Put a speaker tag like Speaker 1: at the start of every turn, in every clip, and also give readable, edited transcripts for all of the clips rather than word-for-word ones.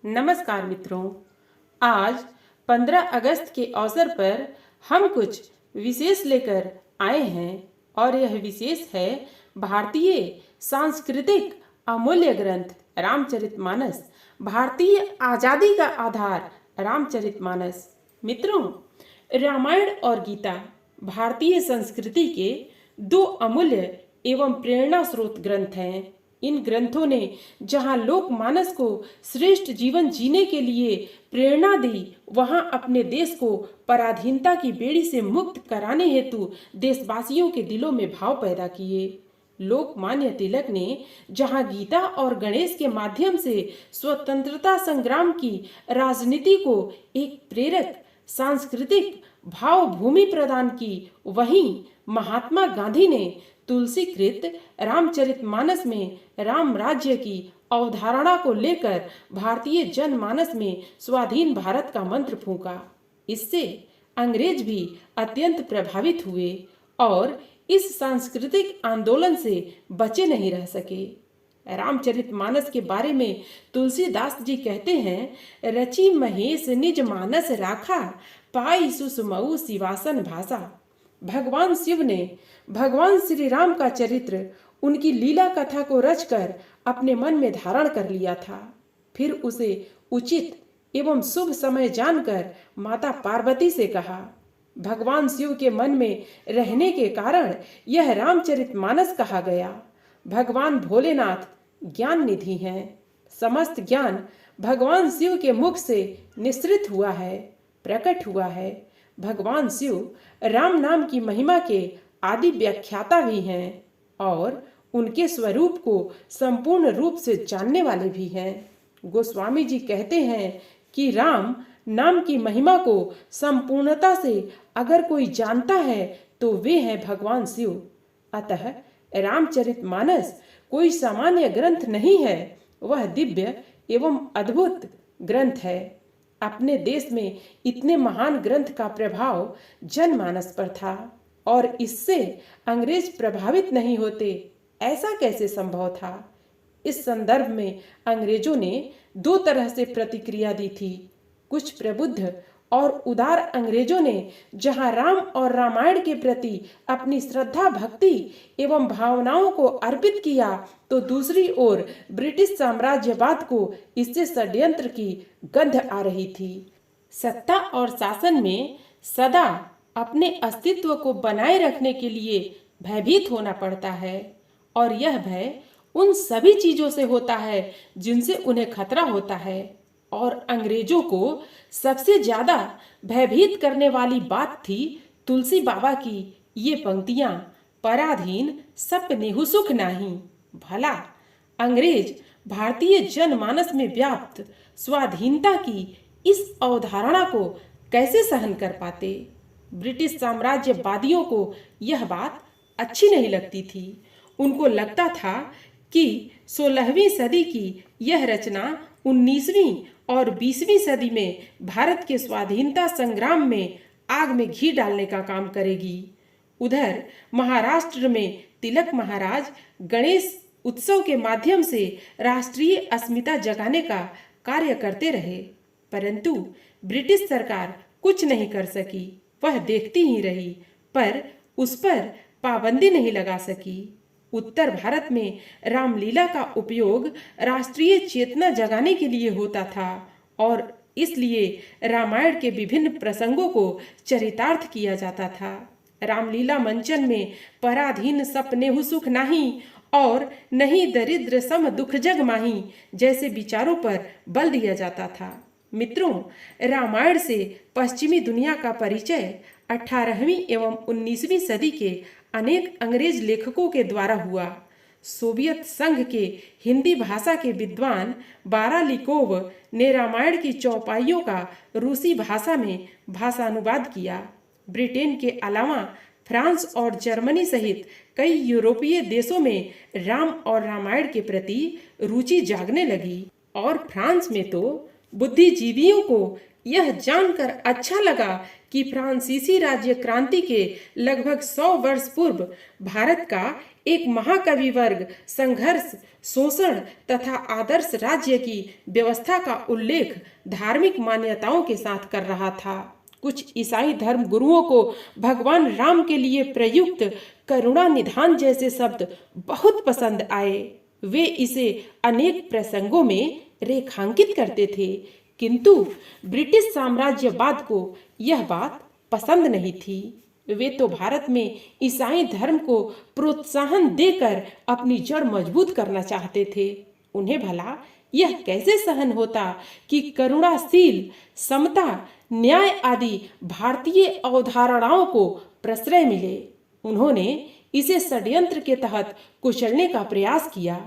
Speaker 1: नमस्कार मित्रों। आज 15 अगस्त के अवसर पर हम कुछ विशेष लेकर आए हैं और यह विशेष है भारतीय सांस्कृतिक अमूल्य ग्रंथ रामचरितमानस, भारतीय आजादी का आधार रामचरितमानस। मित्रों, रामायण और गीता भारतीय संस्कृति के दो अमूल्य एवं प्रेरणा स्रोत ग्रंथ हैं। इन ग्रंथों ने जहां लोकमानस को श्रेष्ठ जीवन जीने के लिए प्रेरणा दी, वहां अपने देश को पराधीनता की बेड़ी से मुक्त कराने हेतु देशवासियों के दिलों में भाव पैदा किए। लोकमान्य तिलक ने जहां गीता और गणेश के माध्यम से स्वतंत्रता संग्राम की राजनीति को एक प्रेरक सांस्कृतिक भाव भूमि प्रदान की, वहीं महात्मा गांधी ने तुलसीकृत रामचरितमानस में राम राज्य की अवधारणा को लेकर भारतीय जनमानस में स्वाधीन भारत का मंत्र फूंका। इससे अंग्रेज भी अत्यंत प्रभावित हुए और इस सांस्कृतिक आंदोलन से बचे नहीं रह सके। रामचरितमानस के बारे में तुलसीदास जी कहते हैं, रचि महेश निज मानस राखा, पाई सुसमऊ सिवासन भाषा। भगवान शिव ने भगवान श्री राम का चरित्र, उनकी लीला कथा को रचकर अपने मन में धारण कर लिया था। फिर उसे उचित एवं शुभ समय जानकर माता पार्वती से कहा। भगवान शिव के मन में रहने के कारण यह रामचरितमानस कहा गया। भगवान भोलेनाथ ज्ञान निधि हैं। समस्त ज्ञान भगवान शिव के मुख से निश्रित हुआ है, प्रकट हुआ है। भगवान शिव राम नाम की महिमा के आदि व्याख्याता भी हैं और उनके स्वरूप को संपूर्ण रूप से जानने वाले भी हैं। गोस्वामी जी कहते हैं कि राम नाम की महिमा को संपूर्णता से अगर कोई जानता है तो वे हैं भगवान शिव। अतः रामचरितमानस कोई सामान्य ग्रंथ नहीं है, वह दिव्य एवं अद्भुत ग्रंथ है। अपने देश में इतने महान ग्रंथ का प्रभाव जनमानस पर था और इससे अंग्रेज प्रभावित नहीं होते, ऐसा कैसे संभव था? इस संदर्भ में अंग्रेजों ने दो तरह से प्रतिक्रिया दी थी। कुछ प्रबुद्ध और उदार अंग्रेजों ने जहां राम और रामायण के प्रति अपनी श्रद्धा भक्ति एवं भावनाओं को अर्पित किया, तो दूसरी ओर ब्रिटिश साम्राज्यवाद को इससे षड्यंत्र की गंध आ रही थी। सत्ता और शासन में सदा अपने अस्तित्व को बनाए रखने के लिए भयभीत होना पड़ता है और यह भय उन सभी चीजों से होता है जिनसे उन्हें खतरा होता है। और अंग्रेजों को सबसे ज्यादा भयभीत करने वाली बात थी तुलसी बाबा की ये पंक्तियां, पराधीन सपनेहु सुख नाही। भला अंग्रेज भारतीय जनमानस में व्याप्त स्वाधीनता की इस अवधारणा को कैसे सहन कर पाते? ब्रिटिश साम्राज्यवादियों को यह बात अच्छी नहीं लगती थी। उनको लगता था कि 16वीं सदी की यह रचना 19वीं और 20वीं सदी में भारत के स्वाधीनता संग्राम में आग में घी डालने का काम करेगी। उधर महाराष्ट्र में तिलक महाराज गणेश उत्सव के माध्यम से राष्ट्रीय अस्मिता जगाने का कार्य करते रहे, परंतु ब्रिटिश सरकार कुछ नहीं कर सकी। वह देखती ही रही, पर उस पर पाबंदी नहीं लगा सकी। उत्तर भारत में रामलीला का उपयोग राष्ट्रीय चेतना जगाने के लिए होता था और इसलिए रामायण के विभिन्न प्रसंगों को चरितार्थ किया जाता था। रामलीला मंचन में पराधीन सपनेहु सुख नाही और नहीं दरिद्र सम दुख जग माही जैसे विचारों पर बल दिया जाता था। मित्रों, रामायण से पश्चिमी दुनिया का परिचय 18वीं एवं 19वीं सदी के अनेक अंग्रेज लेखकों के द्वारा हुआ। सोवियत संघ के हिंदी भाषा के विद्वान बारालिकोव ने रामायण की चौपाइयों का रूसी भाषा में भाषानुवाद किया। ब्रिटेन के अलावा फ्रांस और जर्मनी सहित कई यूरोपीय देशों में राम और रामायण के प्रति रुचि जागने लगी और फ्रांस में तो बुद्धिजीवियों को यह जानकर अच्छा लगा कि फ्रांसीसी राज्य क्रांति के लगभग 100 वर्ष पूर्व भारत का एक महाकवि वर्ग संघर्ष, शोषण तथा आदर्श राज्य की व्यवस्था का उल्लेख धार्मिक मान्यताओं के साथ कर रहा था। कुछ ईसाई धर्म गुरुओं को भगवान राम के लिए प्रयुक्त करुणा निधान जैसे शब्द बहुत पसंद आए। वे इसे अनेक प्रसंगों में रेखांकित करते थे, किंतु ब्रिटिश साम्राज्यवाद को यह बात पसंद नहीं थी। वे तो भारत में ईसाई धर्म को प्रोत्साहन देकर अपनी जड़ मजबूत करना चाहते थे। उन्हें भला यह कैसे सहन होता कि करुणाशील, समता, न्याय आदि भारतीय अवधारणाओं को प्रश्रय मिले। उन्होंने इसे षड्यंत्र के तहत कुचलने का प्रयास किया।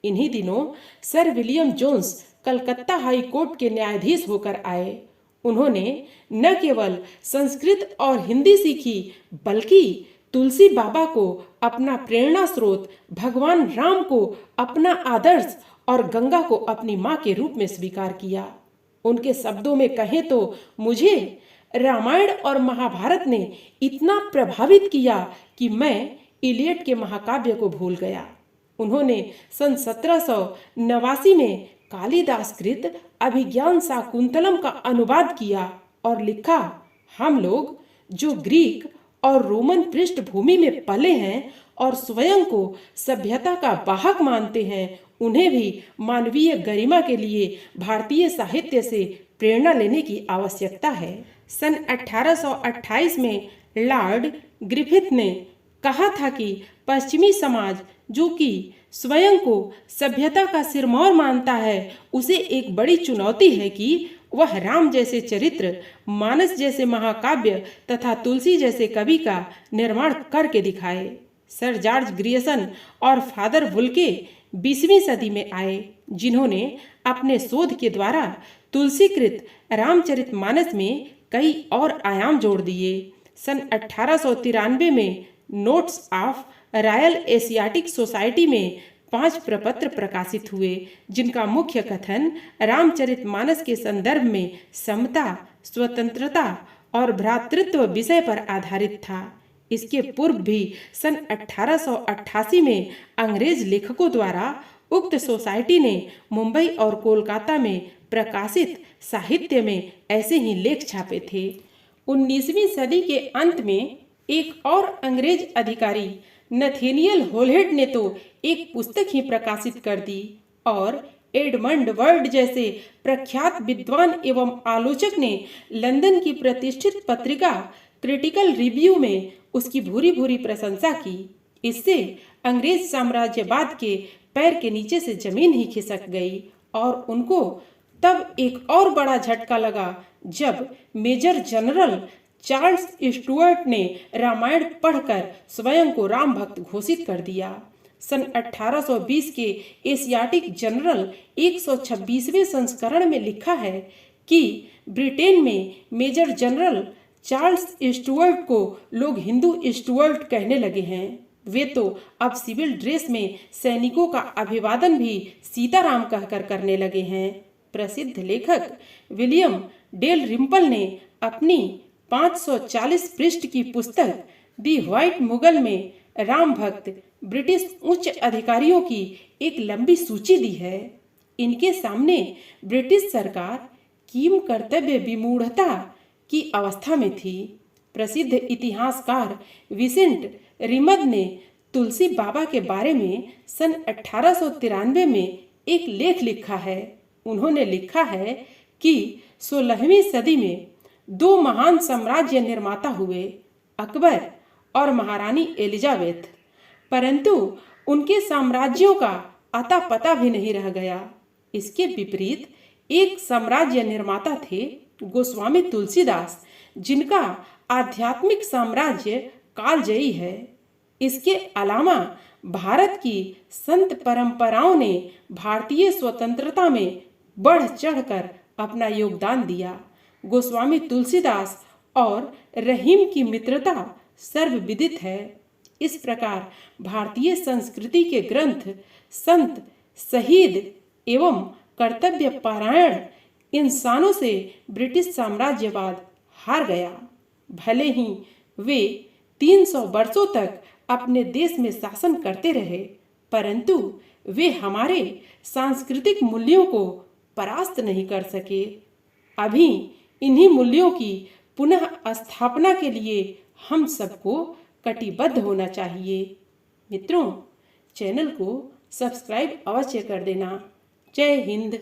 Speaker 1: इन्हीं दिनों sir William Jones Calcutta high court के न्यायाधीश होकर आए। उन्होंने न केवल संस्कृत और हिंदी सीखी, बल्कि तुलसी बाबा को अपना प्रेरणा स्रोत, भगवान राम को अपना आदर्श और गंगा को अपनी माँ के रूप में स्वीकार किया। उनके शब्दों में कहें तो मुझे रामायण और महाभारत ने इतना प्रभावित किया कि मैं इलियट के महाकाव्य को भूल गया। उन्होंने सन 1789 में कालिदास कृत अभिज्ञान शाकुंतलम का अनुवाद किया और लिखा, हम लोग जो ग्रीक और रोमन पृष्ठभूमि में पले हैं और स्वयं को सभ्यता का वाहक मानते हैं, उन्हें भी मानवीय गरिमा के लिए भारतीय साहित्य से प्रेरणा लेने की आवश्यकता है। सन 1828 में लॉर्ड ग्रिफिथ ने कहा था कि पश्चिमी समाज जो कि स्वयं को सभ्यता का सिरमौर मानता है, उसे एक बड़ी चुनौती है कि वह राम जैसे चरित्र, मानस जैसे महाकाव्य तथा तुलसी जैसे कवि का निर्माण करके दिखाए। सर जॉर्ज ग्रियर्सन और फादर वुल्के 20वीं सदी में आए, जिन्होंने अपने शोध के द्वारा तुलसीकृत रामचरितमानस में कई और आयाम जोड़ दिए। सन 1893 में notes of royal Asiatic society में 5 प्रपत्र प्रकाशित हुए, जिनका मुख्य कथन रामचरितमानस के संदर्भ में समता, स्वतंत्रता और भ्रातृत्व विषय पर आधारित था। इसके पूर्व भी सन 1888 में अंग्रेज लेखकों द्वारा उक्त सोसाइटी ने मुंबई और कोलकाता में प्रकाशित साहित्य में ऐसे ही लेख छापे थे। 19वीं सदी के अंत में एक और अंग्रेज अधिकारी नथेनियल होलहेड ने तो एक पुस्तक ही प्रकाशित कर दी और एडमंड वर्ड जैसे प्रख्यात विद्वान एवं आलोचक ने लंदन की प्रतिष्ठित पत्रिका क्रिटिकल रिव्यू में उसकी भूरी भूरी प्रशंसा की। इससे अंग्रेज साम्राज्यवाद के पैर के नीचे से जमीन ही खिसक गई और उनको तब एक और बड़ा झटका लगा जब मेजर जनरल चार्ल्स स्टुअर्ट ने रामायण पढ़कर स्वयं को राम भक्त घोषित कर दिया। सन 1820 के एशियाटिक जनरल 126वें संस्करण में लिखा है कि ब्रिटेन में मेजर जनरल चार्ल्स स्टुअर्ट को लोग हिंदू स्टुअर्ट कहने लगे हैं। वे तो अब सिविल ड्रेस में सैनिकों का अभिवादन भी सीताराम कहकर करने लगे हैं। प्रसिद्ध लेखक विलियम डेल रिम्पल ने अपनी 540 पृष्ठ की पुस्तक दी व्हाइट मुगल में राम भक्त ब्रिटिश उच्च अधिकारियों की एक लंबी सूची दी है। इनके सामने ब्रिटिश सरकार कीम कर्तव्य विमूढ़ता की अवस्था में थी। प्रसिद्ध इतिहासकार विसेंट रिमद ने तुलसी बाबा के बारे में सन 1893 में एक लेख लिखा है। उन्होंने लिखा है कि 16वीं सदी में 2 महान साम्राज्य निर्माता हुए, अकबर और महारानी एलिजाबेथ, परंतु उनके साम्राज्यों का अता पता भी नहीं रह गया। इसके विपरीत एक साम्राज्य निर्माता थे गोस्वामी तुलसीदास, जिनका आध्यात्मिक साम्राज्य कालजयी है। इसके अलावा भारत की संत परंपराओं ने भारतीय स्वतंत्रता में बढ़ चढ़कर अपना योगदान दिया। गोस्वामी तुलसीदास और रहीम की मित्रता सर्वविदित है। इस प्रकार भारतीय संस्कृति के ग्रंथ, संत, शहीद एवं कर्तव्य पारायण इंसानों से ब्रिटिश साम्राज्यवाद हार गया। भले ही वे 300 वर्षों तक अपने देश में शासन करते रहे, परंतु वे हमारे सांस्कृतिक मूल्यों को परास्त नहीं कर सके। अभी इन्हीं मूल्यों की पुनः स्थापना के लिए हम सबको कटिबद्ध होना चाहिए। मित्रों, चैनल को सब्सक्राइब अवश्य कर देना। जय हिंद।